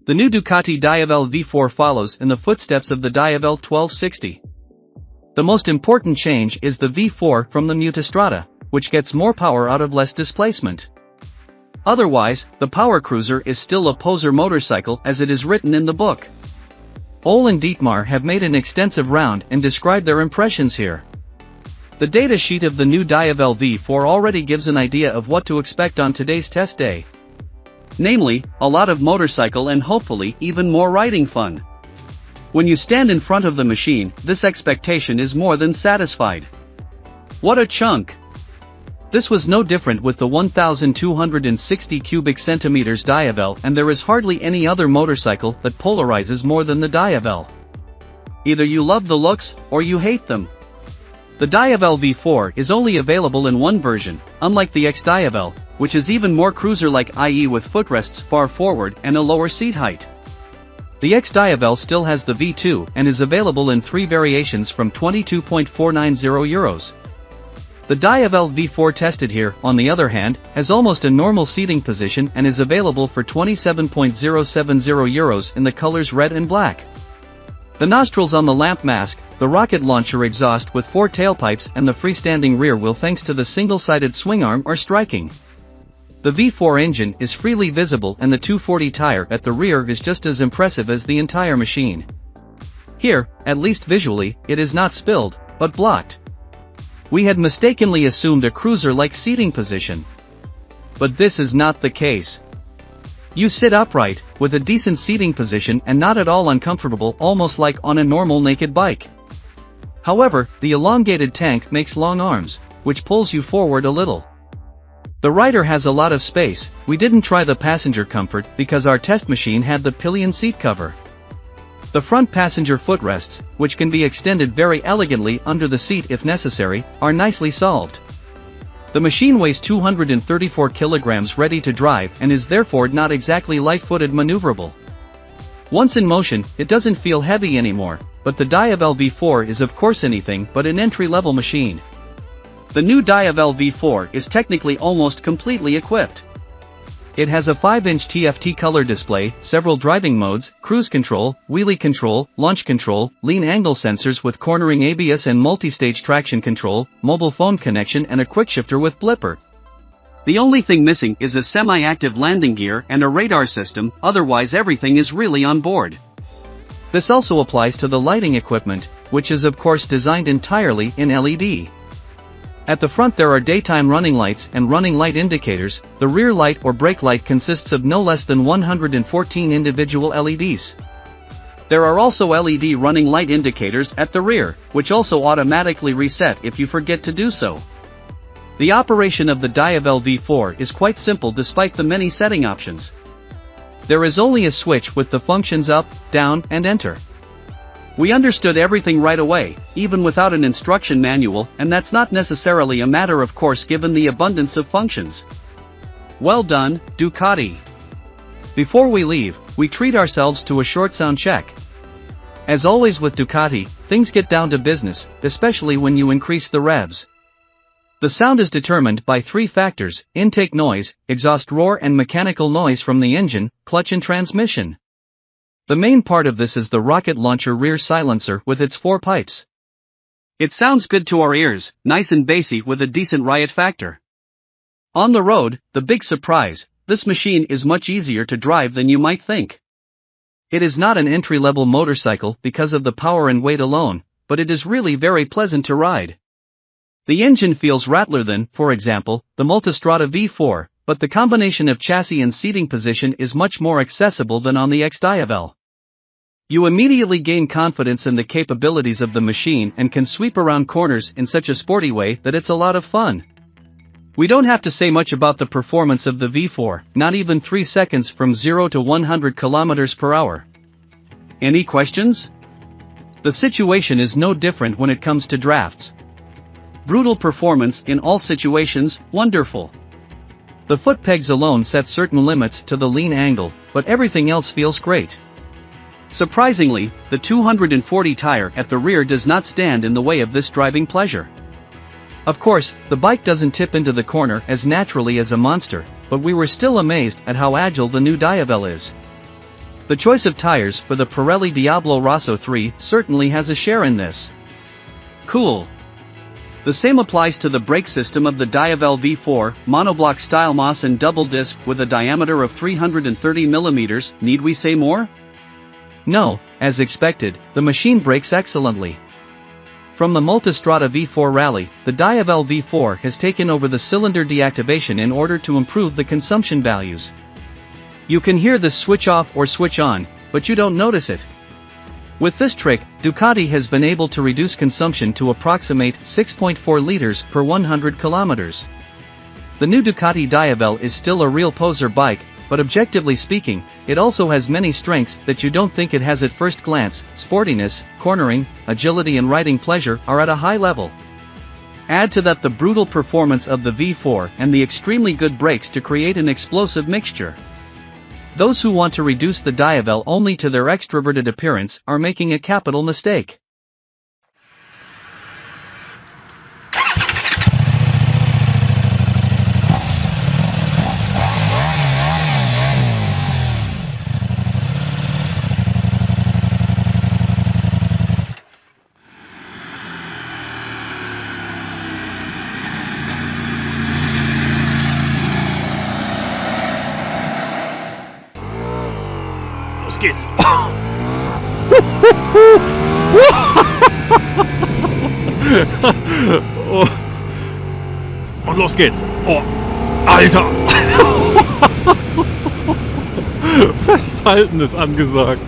The new Ducati Diavel V4 follows in the footsteps of the Diavel 1260. The most important change is the V4 from the Multistrada, which gets more power out of less displacement. Otherwise, the power cruiser is still a poser motorcycle as it is written in the book. Ole and Dietmar have made an extensive round and described their impressions here. The data sheet of the new Diavel V4 already gives an idea of what to expect on today's test day. Namely, a lot of motorcycle and hopefully even more riding fun. When you stand in front of the machine, this expectation is more than satisfied. What a chunk! This was no different with the 1260 cubic centimeters Diavel, and there is hardly any other motorcycle that polarizes more than the Diavel. Either you love the looks, or you hate them. The Diavel V4 is only available in one version, unlike the X Diavel, which is even more cruiser-like, i.e. with footrests far forward and a lower seat height. The X Diavel still has the V2 and is available in 3 variations from €22.490. The Diavel V4 tested here, on the other hand, has almost a normal seating position and is available for €27.070 in the colors red and black. The nostrils on the lamp mask, the rocket launcher exhaust with 4 tailpipes and the freestanding rear wheel thanks to the single-sided swingarm are striking. The V4 engine is freely visible and the 240 tire at the rear is just as impressive as the entire machine. Here, at least visually, it is not spilled, but blocked. We had mistakenly assumed a cruiser-like seating position. But this is not the case. You sit upright, with a decent seating position and not at all uncomfortable, almost like on a normal naked bike. However, the elongated tank makes long arms, which pulls you forward a little. The rider has a lot of space. We didn't try the passenger comfort because our test machine had the pillion seat cover. The front passenger footrests, which can be extended very elegantly under the seat if necessary, are nicely solved. The machine weighs 234 kilograms ready to drive and is therefore not exactly light-footed maneuverable. Once in motion, it doesn't feel heavy anymore, but the Diavel V4 is of course anything but an entry-level machine. The new Diavel V4 is technically almost completely equipped. It has a 5-inch TFT color display, several driving modes, cruise control, wheelie control, launch control, lean angle sensors with cornering ABS and multi-stage traction control, mobile phone connection and a quickshifter with blipper. The only thing missing is a semi-active landing gear and a radar system, otherwise everything is really on board. This also applies to the lighting equipment, which is of course designed entirely in LED. At the front there are daytime running lights and running light indicators. The rear light or brake light consists of no less than 114 individual LEDs. There are also LED running light indicators at the rear, which also automatically reset if you forget to do so. The operation of the Diavel V4 is quite simple despite the many setting options. There is only a switch with the functions up, down, and enter. We understood everything right away, even without an instruction manual, and that's not necessarily a matter of course given the abundance of functions. Well done, Ducati. Before we leave, we treat ourselves to a short sound check. As always with Ducati, things get down to business, especially when you increase the revs. The sound is determined by 3 factors: intake noise, exhaust roar and mechanical noise from the engine, clutch and transmission. The main part of this is the rocket launcher rear silencer with its 4 pipes. It sounds good to our ears, nice and bassy with a decent riot factor. On the road, the big surprise, this machine is much easier to drive than you might think. It is not an entry-level motorcycle because of the power and weight alone, but it is really very pleasant to ride. The engine feels rattler than, for example, the Multistrada V4, but the combination of chassis and seating position is much more accessible than on the X Diavel. You immediately gain confidence in the capabilities of the machine and can sweep around corners in such a sporty way that it's a lot of fun. We don't have to say much about the performance of the V4, not even 3 seconds from 0 to 100 km per hour. Any questions? The situation is no different when it comes to drafts. Brutal performance in all situations, wonderful. The foot pegs alone set certain limits to the lean angle, but everything else feels great. Surprisingly, the 240 tire at the rear does not stand in the way of this driving pleasure. Of course, the bike doesn't tip into the corner as naturally as a monster, but we were still amazed at how agile the new Diavel is. The choice of tires for the Pirelli Diavelo Rosso 3 certainly has a share in this. Cool. The same applies to the brake system of the Diavel V4, monoblock style Moss and double disc with a diameter of 330 mm, need we say more? No, as expected, the machine brakes excellently. From the Multistrada V4 Rally, the Diavel V4 has taken over the cylinder deactivation in order to improve the consumption values. You can hear this switch off or switch on, but you don't notice it. With this trick, Ducati has been able to reduce consumption to approximate 6.4 liters per 100 kilometers. The new Ducati Diavel is still a real poser bike, but objectively speaking, it also has many strengths that you don't think it has at first glance. Sportiness, cornering, agility and riding pleasure are at a high level. Add to that the brutal performance of the V4 and the extremely good brakes to create an explosive mixture. Those who want to reduce the Diavel only to their extroverted appearance are making a capital mistake. Los geht's. Oh. Und los geht's. Oh, Alter. Festhalten ist angesagt.